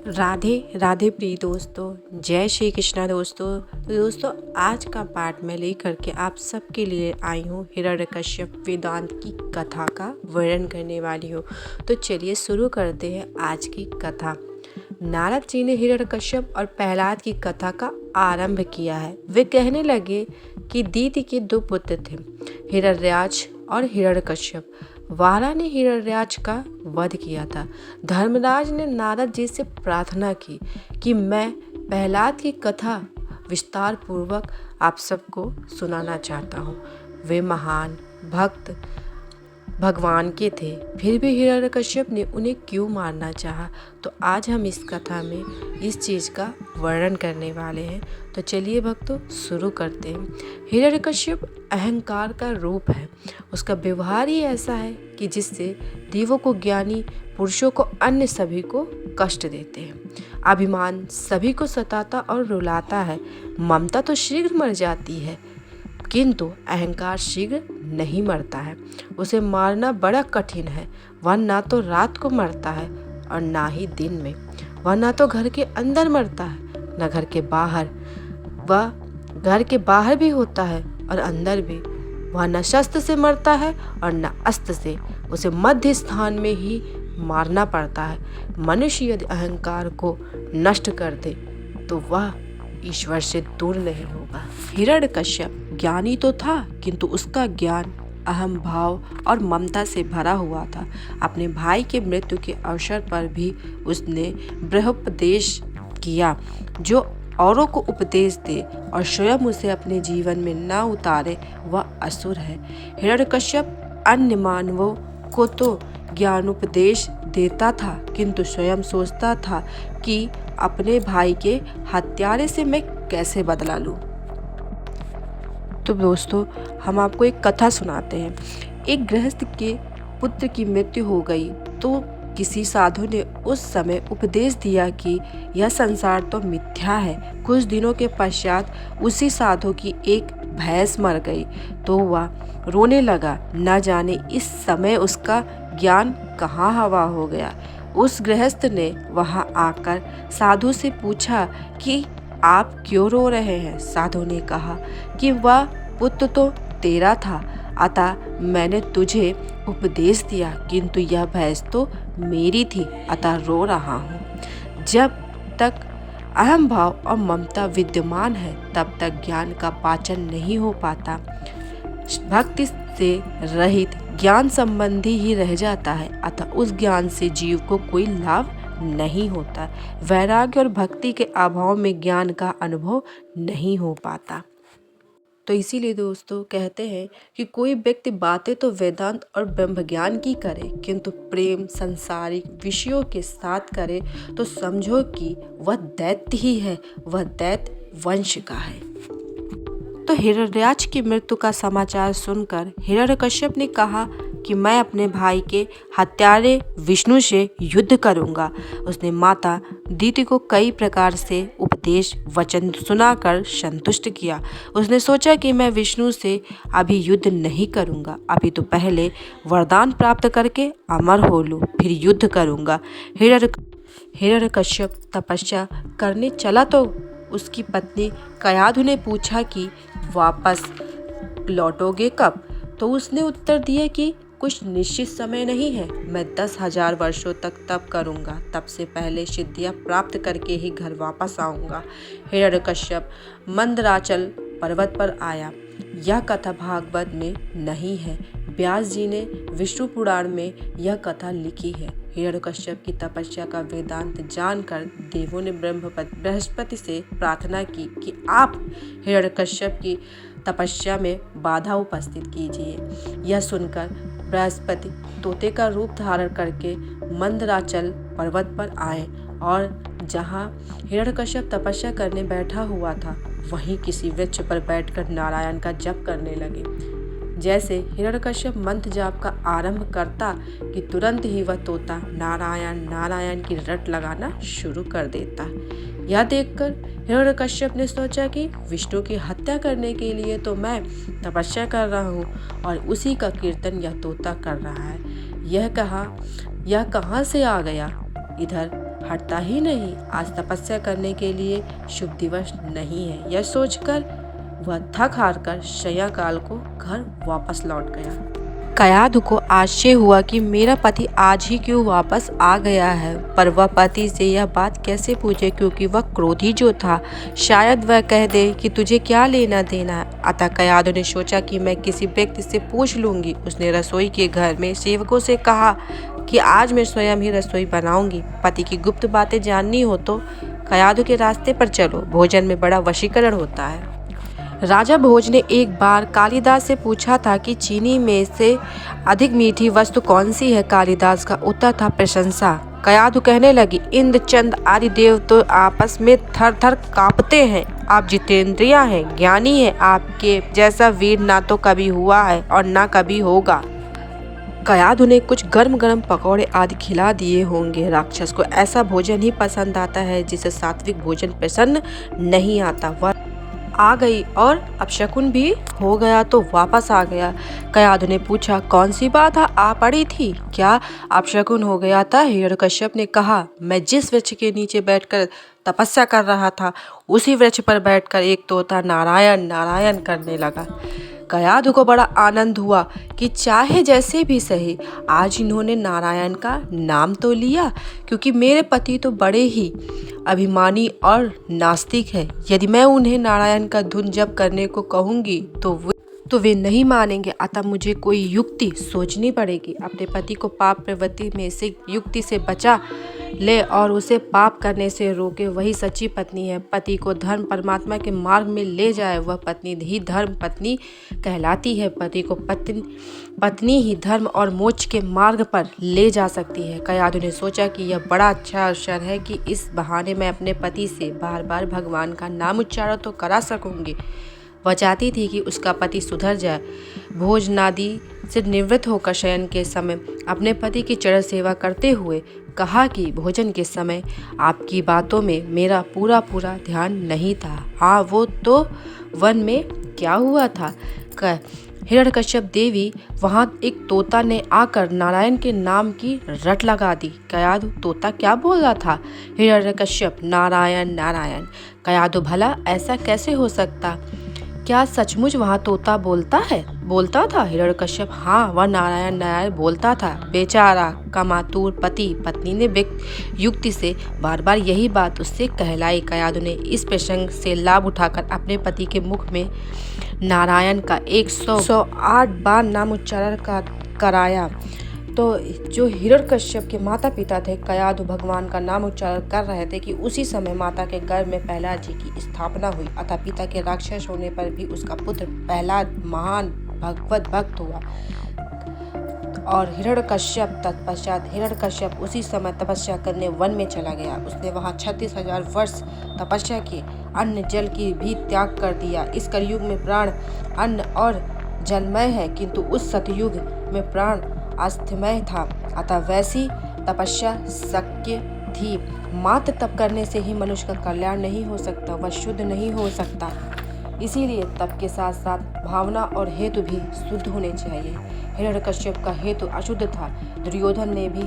राधे राधे प्रिय दोस्तों, जय श्री कृष्णा दोस्तों। तो दोस्तों, आज का पाठ मैं लेकर के आप सबके लिए आई हूँ। हिरण्यकश्यप वेदांत की कथा का वर्णन करने वाली हूँ। तो चलिए शुरू करते हैं आज की कथा। नारद जी ने हिरण्यकश्यप और प्रहलाद की कथा का आरंभ किया है। वे कहने लगे कि दीति के दो पुत्र थे, हिरण्याक्ष और हिरण्यकश्यप। वारा ने हिरण्याक्ष का वध किया था। धर्मराज ने नारद जी से प्रार्थना की कि मैं प्रहलाद की कथा विस्तार पूर्वक आप सबको सुनाना चाहता हूँ। वे महान भक्त भगवान के थे, फिर भी हिरण्यकश्यप ने उन्हें क्यों मारना चाहा। तो आज हम इस कथा में इस चीज़ का वर्णन करने वाले हैं। तो चलिए भक्तों, शुरू करते हैं। हिरण्यकश्यप अहंकार का रूप है। उसका व्यवहार ही ऐसा है कि जिससे देवों को, ज्ञानी पुरुषों को, अन्य सभी को कष्ट देते हैं। अभिमान सभी को सताता और रुलाता है। ममता तो शीघ्र मर जाती है, किंतु अहंकार शीघ्र नहीं मरता है। उसे मारना बड़ा कठिन है। वह ना तो रात को मरता है और ना ही दिन में। वह ना तो घर के अंदर मरता है, न घर के बाहर। वह घर के बाहर भी होता है और अंदर भी। वह न शस्त्र से मरता है और न अस्त्र से। उसे मध्य स्थान में ही मारना पड़ता है। मनुष्य यदि अहंकार को नष्ट कर दे तो वह ईश्वर से दूर नहीं होगा। हिरण्यकश्यप ज्ञानी तो था, किंतु उसका ज्ञान अहम भाव और ममता से भरा हुआ था। अपने भाई के मृत्यु के अवसर पर भी उसने ब्रह्मोपदेश किया, जो औरों को उपदेश दे और स्वयं उसे अपने जीवन में न उतारे, वह असुर है। हिरण्यकश्यप अन्य मानवों को तो ज्ञानोपदेश देता था, किंतु स्वयं सोचता था कि अपने भाई के हत्यारे से मैं कैसे बदला लूं। तो दोस्तों, हम आपको एक कथा सुनाते हैं। एक गृहस्थ के पुत्र की मृत्यु हो गई तो किसी साधु ने उस समय उपदेश दिया कि यह संसार तो मिथ्या है। कुछ दिनों के पश्चात उसी साधु की एक भैंस मर गई तो वह रोने लगा। न जाने इस समय उसका ज्ञान कहाँ हवा हो गया। उस गृहस्थ ने वहां आकर साधु से पूछा कि आप क्यों रो रहे हैं। साधु ने कहा कि वह पुत्र तो तेरा था, अतः मैंने तुझे उपदेश दिया, किंतु यह भैंस तो मेरी थी, अतः रो रहा हूँ। जब तक अहम भाव और ममता विद्यमान है, तब तक ज्ञान का पाचन नहीं हो पाता। भक्ति से रहित ज्ञान संबंधी ही रह जाता है, अतः उस ज्ञान से जीव को कोई लाभ नहीं होता। वैराग्य और भक्ति के अभाव में ज्ञान का अनुभव नहीं हो पाता। तो इसीलिए दोस्तों कहते हैं कि कोई व्यक्ति बातें तो वेदांत और ब्रह्म ज्ञान की करे, किंतु प्रेम सांसारिक विषयों के साथ करे तो समझो कि वह दैत्य ही है, वह दैत्य वंश का है। तो हिरण्याक्ष की मृत्यु का समाचार सुनकर हिरण्यकश्यप ने कहा कि मैं अपने भाई के हत्यारे विष्णु से युद्ध करूंगा। उसने माता दीति को कई प्रकार से उपदेश वचन सुनाकर संतुष्ट किया। उसने सोचा कि मैं विष्णु से अभी युद्ध नहीं करूंगा, अभी तो पहले वरदान प्राप्त करके अमर हो लूं, फिर युद्ध करूंगा। हिरण्यकश्यप तपस्या करने चला तो उसकी पत्नी कयाधु ने पूछा कि वापस लौटोगे कब। तो उसने उत्तर दिया कि कुछ निश्चित समय नहीं है, मैं 10,000 वर्षों तक तप करूंगा, तब से पहले सिद्धियां प्राप्त करके ही घर वापस आऊंगा। हिरण्यकश्यप मंदराचल पर्वत पर आया। यह कथा भागवत में नहीं है, व्यास जी ने विष्णु पुराण में यह कथा लिखी है। हिरण्यकश्यप की तपस्या का वेदांत जानकर देवों ने बृहस्पति से प्रार्थना की कि आप हिरण्यकश्यप की तपस्या में बाधा उपस्थित कीजिए। यह सुनकर बृहस्पति तोते का रूप धारण करके मंदराचल पर्वत पर आए और जहाँ हिरण्यकश्यप तपस्या करने बैठा हुआ था, वहीं किसी वृक्ष पर बैठकर नारायण का जप करने लगे। जैसे हिरण्यकश्यप मंत्र जाप का आरंभ करता कि तुरंत ही वह तोता नारायण नारायण की रट लगाना शुरू कर देता। यह देखकर हिरण्यकश्यप ने सोचा कि विष्णु की हत्या करने के लिए तो मैं तपस्या कर रहा हूँ और उसी का कीर्तन यह तोता कर रहा है। यह कहाँ से आ गया। इधर हटता ही नहीं। आज तपस्या करने के लिए शुभ दिवस नहीं है। यह सोचकर वह थक हार कर शय्याकाल को घर वापस लौट गया। कयाधु को आश्चर्य हुआ कि मेरा पति आज ही क्यों वापस आ गया है, पर वह पति से यह बात कैसे पूछे, क्योंकि वह क्रोधी जो था। शायद वह कह दे कि तुझे क्या लेना देना है। अतः कयाधु ने सोचा कि मैं किसी व्यक्ति से पूछ लूंगी। उसने रसोई के घर में सेवकों से कहा कि आज मैं स्वयं ही रसोई बनाऊंगी। पति की गुप्त बातें जाननी हो तो कयाधु के रास्ते पर चलो, भोजन में बड़ा वशीकरण होता है। राजा भोज ने एक बार कालिदास से पूछा था कि चीनी में से अधिक मीठी वस्तु कौन सी है। कालिदास का उत्तर था प्रशंसा। कयाधु कहने लगी, इंद्र चंद्र आदि देव तो आपस में थर थर कांपते हैं। आप जितेंद्रिया हैं, ज्ञानी हैं। आपके जैसा वीर ना तो कभी हुआ है और ना कभी होगा। कयाधु ने कुछ गर्म गर्म पकौड़े आदि खिला दिए होंगे। राक्षस को ऐसा भोजन ही पसंद आता है जिसे सात्विक भोजन पसंद नहीं आता। वह आ गई और अपशकुन भी हो गया तो वापस आ गया। कयाधु ने पूछा, कौन सी बात आ पड़ी थी, क्या अपशकुन हो गया था? हिरण्यकश्यप ने कहा, मैं जिस वृक्ष के नीचे बैठकर तपस्या कर रहा था उसी वृक्ष पर बैठकर एक तोता नारायण नारायण करने लगा। कयाधु को बड़ा आनंद हुआ कि चाहे जैसे भी सही, आज इन्होंने नारायण का नाम तो लिया, क्योंकि मेरे पति तो बड़े ही अभिमानी और नास्तिक है। यदि मैं उन्हें नारायण का धुन जप करने को कहूँगी तो वे नहीं मानेंगे। अतः मुझे कोई युक्ति सोचनी पड़ेगी। अपने पति को पाप प्रवृत्ति में से युक्ति से बचा ले और उसे पाप करने से रोके, वही सच्ची पत्नी है। पति को धर्म परमात्मा के मार्ग में ले जाए, वह पत्नी ही धर्म पत्नी कहलाती है। पति को पत्नी ही धर्म और मोक्ष के मार्ग पर ले जा सकती है। कयाधु ने सोचा कि यह बड़ा अच्छा अवसर है कि इस बहाने मैं अपने पति से बार बार भगवान का नाम उच्चारण तो करा सकूंगी। वह चाहती थी कि उसका पति सुधर जाए। भोजनादि से निवृत्त होकर शयन के समय अपने पति की चरण सेवा करते हुए कहा कि भोजन के समय आपकी बातों में मेरा पूरा ध्यान नहीं था। हाँ, वो तो वन में क्या हुआ था। हिरण्यकश्यप देवी वहाँ एक तोता ने आकर नारायण के नाम की रट लगा दी। कयाधु, तोता क्या बोल रहा था? हिरण्यकश्यप, नारायण नारायण। कयाधु, भला ऐसा कैसे हो सकता? क्या सचमुच वहाँ तोता बोलता था? हिरण्यकश्यप, हाँ, वह नारायण नारायण बोलता था। बेचारा कामातुर पत्नी ने युक्ति से बार बार यही बात उससे कहलाई। कयाधु ने इस प्रसंग से लाभ उठाकर अपने पति के मुख में नारायण का 108 बार नाम उच्चारण कराया। तो जो हिरण्यकश्यप के माता पिता थे, कयाधु भगवान का नाम उच्चारण कर रहे थे कि उसी समय माता के गर्भ में प्रहलाद जी की स्थापना हुई। अतः पिता के राक्षस होने पर भी उसका पुत्र प्रहलाद महान भगवत भक्त हुआ। और हिरण्यकश्यप उसी समय तपस्या करने वन में चला गया। उसने वहाँ 36,000 वर्ष तपस्या की, अन्न जल की भी त्याग कर दिया। इस कलयुग में प्राण अन्न और जलमय है, किंतु उस सतयुग में प्राण अस्थमय था। अतः वैसी तपस्या शक्य थी। मात्र तप करने से ही मनुष्य का कल्याण नहीं हो सकता, वह शुद्ध नहीं हो सकता। इसीलिए तप के साथ साथ भावना और हेतु भी शुद्ध होने चाहिए। हिरण्यकश्यप का हेतु अशुद्ध था। दुर्योधन ने भी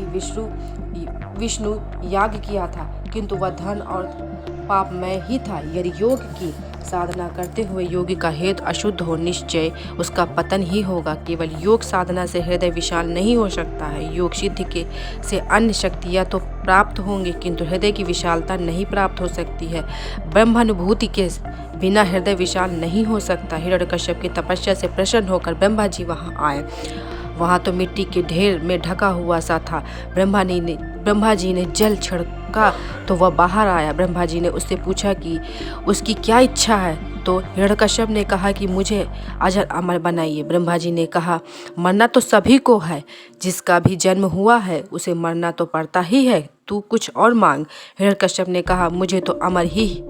विष्णु याग किया था, किंतु वह धन और पापमय ही था। यदि योग की साधना करते हुए योगी का हेतु अशुद्ध हो, निश्चय उसका पतन ही होगा। केवल योग साधना से हृदय विशाल नहीं हो सकता है। योग सिद्धि से अन्य शक्तियाँ तो प्राप्त होंगी, किंतु हृदय की विशालता नहीं प्राप्त हो सकती है। ब्रह्मानुभूति के बिना हृदय विशाल नहीं हो सकता। हिरण्यकश्यप की तपस्या से प्रसन्न होकर ब्रह्मा जी वहाँ आए। वहाँ तो मिट्टी के ढेर में ढका हुआ सा था। ब्रह्मा जी ने जल छिड़का तो वह बाहर आया। ब्रह्मा जी ने उससे पूछा कि उसकी क्या इच्छा है, तो हिरण्यकश्यप ने कहा कि मुझे अजर अमर बनाइए। ब्रह्मा जी ने कहा, मरना तो सभी को है, जिसका भी जन्म हुआ है उसे मरना तो पड़ता ही है, तू कुछ और मांग। हिरण्यकश्यप ने कहा, मुझे तो अमर ही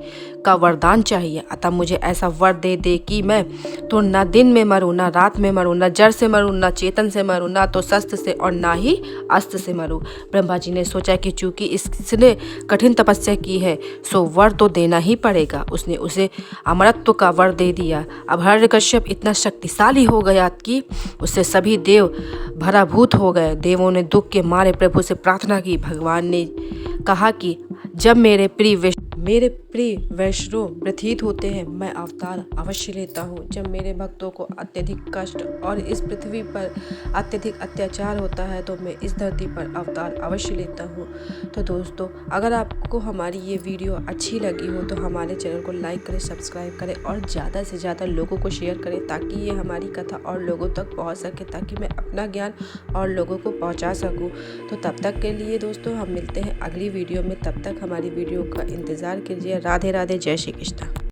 का वरदान चाहिए, अतः मुझे ऐसा वर दे दे कि मैं तो ना दिन में मरूं, ना रात में मरूं, ना जड़ से मरूं, ना चेतन से मरूं, ना तो शस्त्र से और ना ही अस्त्र से मरूं। ब्रह्मा जी ने सोचा कि चूंकि इसने कठिन तपस्या की है सो वर तो देना ही पड़ेगा। उसने उसे अमरत्व का वर दे दिया। अब हिरण्यकश्यप इतना शक्तिशाली हो गया कि उससे सभी देव भराभूत हो गए। देवों ने दुख के मारे प्रभु से प्रार्थना की। भगवान ने कहा कि जब मेरे प्रिय वैष्णव व्यथित होते हैं मैं अवतार अवश्य लेता हूँ। जब मेरे भक्तों को अत्यधिक कष्ट और इस पृथ्वी पर अत्यधिक अत्याचार होता है तो मैं इस धरती पर अवतार अवश्य लेता हूँ। तो दोस्तों, अगर आपको हमारी ये वीडियो अच्छी लगी हो तो हमारे चैनल को लाइक करें, सब्सक्राइब करें और ज़्यादा से ज़्यादा लोगों को शेयर करें ताकि ये हमारी कथा और लोगों तक पहुँच सके, ताकि मैं अपना ज्ञान और लोगों को पहुँचा सकूँ। तो तब तक के लिए दोस्तों हम मिलते हैं अगली वीडियो में। तब तक हमारी वीडियो का इंतज़ार कीजिए। राधे राधे, जय श्री कृष्ण।